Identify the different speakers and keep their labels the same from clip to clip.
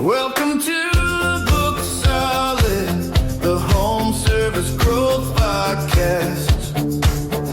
Speaker 1: Welcome to Book Solid, the home service growth podcast.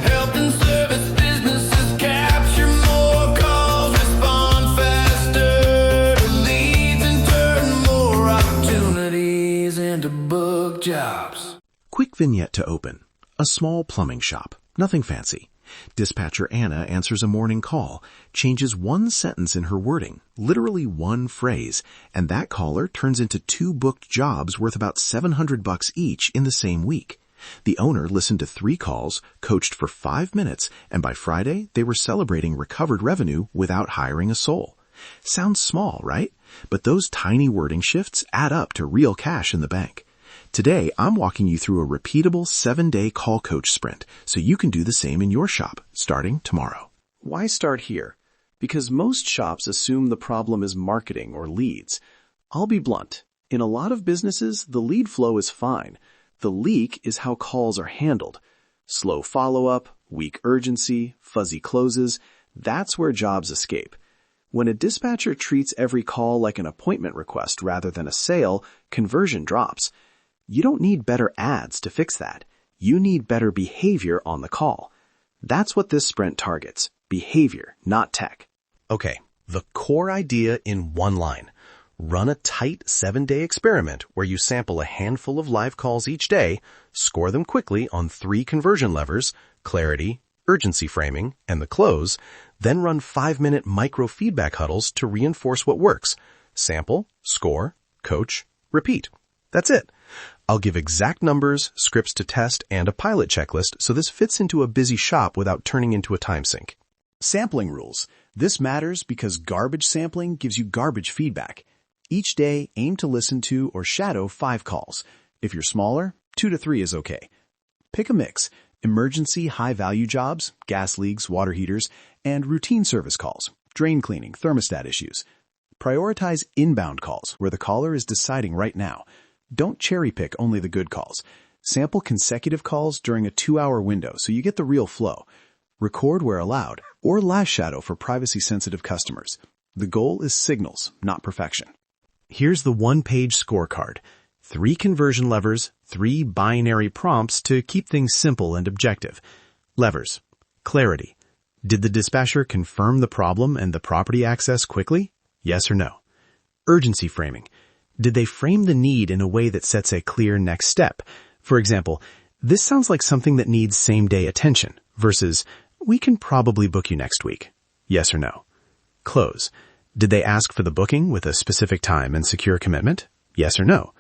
Speaker 1: Helping service businesses capture more calls, respond faster to leads, and turn more opportunities into book jobs.
Speaker 2: Quick vignette to open. A small plumbing shop. Nothing fancy. Dispatcher Anna answers a morning call, changes one sentence in her wording, literally one phrase, and that caller turns into 2 booked jobs worth about $700 each in the same week. The owner listened to 3 calls, coached for 5 minutes, and by Friday, they were celebrating recovered revenue without hiring a soul. Sounds small, right? But those tiny wording shifts add up to real cash in the bank. Today, I'm walking you through a repeatable 7-day call coach sprint so you can do the same in your shop, starting tomorrow. Why start here? Because most shops assume the problem is marketing or leads. I'll be blunt. In a lot of businesses, the lead flow is fine. The leak is how calls are handled. Slow follow-up, weak urgency, fuzzy closes, that's where jobs escape. When a dispatcher treats every call like an appointment request rather than a sale, conversion drops. You don't need better ads to fix that. You need better behavior on the call. That's what this sprint targets. Behavior, not tech. Okay, the core idea in one line. Run a tight 7-day experiment where you sample a handful of live calls each day, score them quickly on 3 conversion levers, clarity, urgency framing, and the close, then run 5-minute micro-feedback huddles to reinforce what works. Sample, score, coach, repeat. That's it. I'll give exact numbers, scripts to test, and a pilot checklist so this fits into a busy shop without turning into a time sink. Sampling rules. This matters because garbage sampling gives you garbage feedback. Each day, aim to listen to or shadow 5 calls. If you're smaller, 2 to 3 is okay. Pick a mix. Emergency high-value jobs, gas leaks, water heaters, and routine service calls, drain cleaning, thermostat issues. Prioritize inbound calls where the caller is deciding right now. Don't cherry-pick only the good calls. Sample consecutive calls during a 2-hour window so you get the real flow. Record where allowed, or last shadow for privacy-sensitive customers. The goal is signals, not perfection. Here's the 1-page scorecard. 3 conversion levers, 3 binary prompts to keep things simple and objective. Levers. Clarity. Did the dispatcher confirm the problem and the property access quickly? Yes or no? Urgency framing. Did they frame the need in a way that sets a clear next step? For example, this sounds like something that needs same-day attention versus, we can probably book you next week. Yes or no? Close. Did they ask for the booking with a specific time and secure commitment? Yes or no?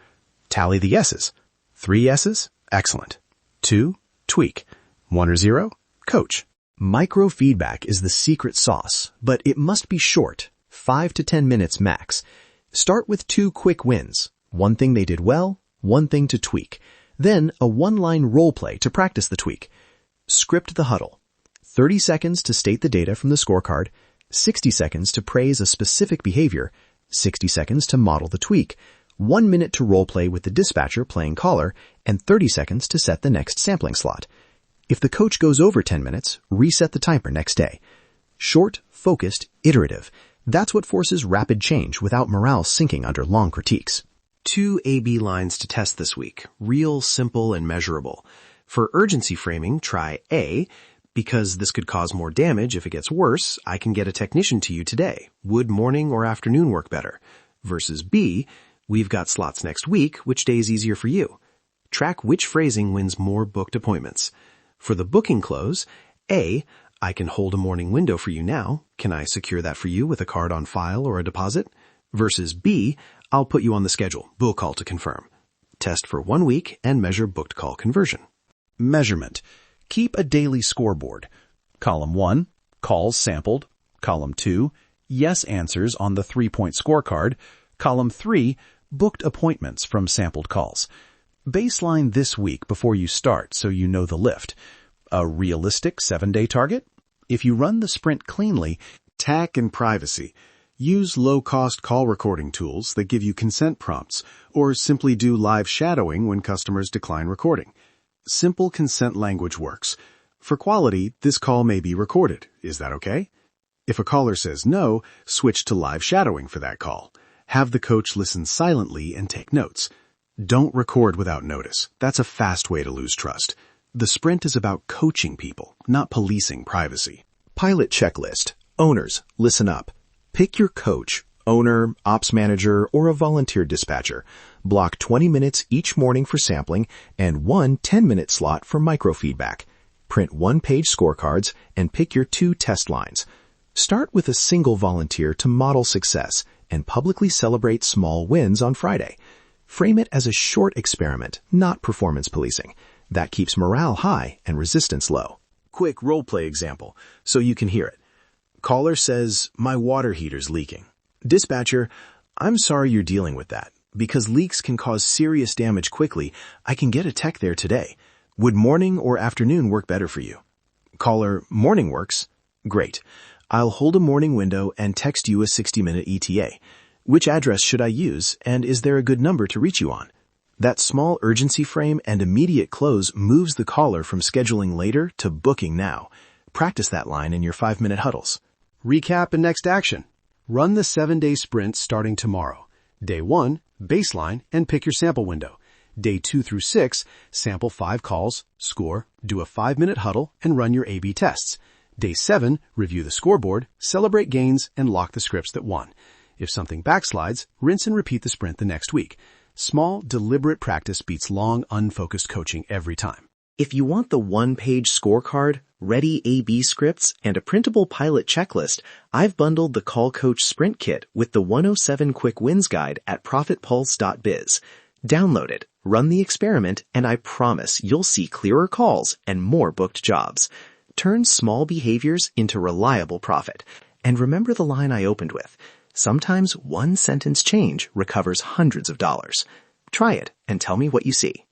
Speaker 2: Tally the yeses. 3 yeses? Excellent. 2, tweak. 1 or 0? Coach. Micro-feedback is the secret sauce, but it must be short, 5 to 10 minutes max. Start with 2 quick wins. 1 thing they did well, 1 thing to tweak. Then a 1-line role play to practice the tweak. Script the huddle. 30 seconds to state the data from the scorecard, 60 seconds to praise a specific behavior, 60 seconds to model the tweak, 1 minute to role play with the dispatcher playing caller, and 30 seconds to set the next sampling slot. If the coach goes over 10 minutes, reset the timer next day. Short, focused, iterative. That's what forces rapid change without morale sinking under long critiques. 2 A/B lines to test this week. Real, simple, and measurable. For urgency framing, try A. Because this could cause more damage if it gets worse, I can get a technician to you today. Would morning or afternoon work better? Versus B. We've got slots next week. Which day is easier for you? Track which phrasing wins more booked appointments. For the booking close, A. I can hold a morning window for you now. Can I secure that for you with a card on file or a deposit? Versus B, I'll put you on the schedule. We'll call to confirm. Test for 1 week and measure booked call conversion. Measurement. Keep a daily scoreboard. Column 1, calls sampled. Column 2, yes answers on the 3-point scorecard. Column 3, booked appointments from sampled calls. Baseline this week before you start so you know the lift. A realistic 7-day target? If you run the sprint cleanly, tech and privacy. Use low-cost call recording tools that give you consent prompts, or simply do live shadowing when customers decline recording. Simple consent language works. For quality, this call may be recorded. Is that okay? If a caller says no, switch to live shadowing for that call.
Speaker 3: Have the coach listen silently and take notes. Don't record without notice. That's a fast way to lose trust. The sprint is about coaching people, not policing privacy.
Speaker 2: Pilot checklist. Owners, listen up. Pick your coach, owner, ops manager, or a volunteer dispatcher. Block 20 minutes each morning for sampling and one 10-minute slot for microfeedback. Print one-page scorecards and pick your 2 test lines. Start with a single volunteer to model success and publicly celebrate small wins on Friday. Frame it as a short experiment, not performance policing. That keeps morale high and resistance low. Quick role-play example, so you can hear it. Caller says, "My water heater's leaking." Dispatcher, "I'm sorry you're dealing with that. Because leaks can cause serious damage quickly, I can get a tech there today. Would morning or afternoon work better for you?" Caller, "Morning works." Great. I'll hold a morning window and text you a 60-minute ETA. Which address should I use, and is there a good number to reach you on? That small urgency frame and immediate close moves the caller from scheduling later to booking now. Practice that line in your 5-minute huddles.
Speaker 3: Recap and next action. Run the 7-day sprint starting tomorrow. Day 1, baseline, and pick your sample window. Day 2 through 6, sample 5 calls, score, do a 5-minute huddle, and run your A/B tests. Day 7, review the scoreboard, celebrate gains, and lock the scripts that won. If something backslides, rinse and repeat the sprint the next week. Small, deliberate practice beats long, unfocused coaching every time.
Speaker 2: If you want the one-page scorecard, ready A/B scripts, and a printable pilot checklist, I've bundled the Call Coach Sprint Kit with the 107 Quick Wins Guide at ProfitPulse.biz. Download it, run the experiment, and I promise you'll see clearer calls and more booked jobs. Turn small behaviors into reliable profit. And remember the line I opened with. Sometimes one sentence change recovers hundreds of dollars. Try it and tell me what you see.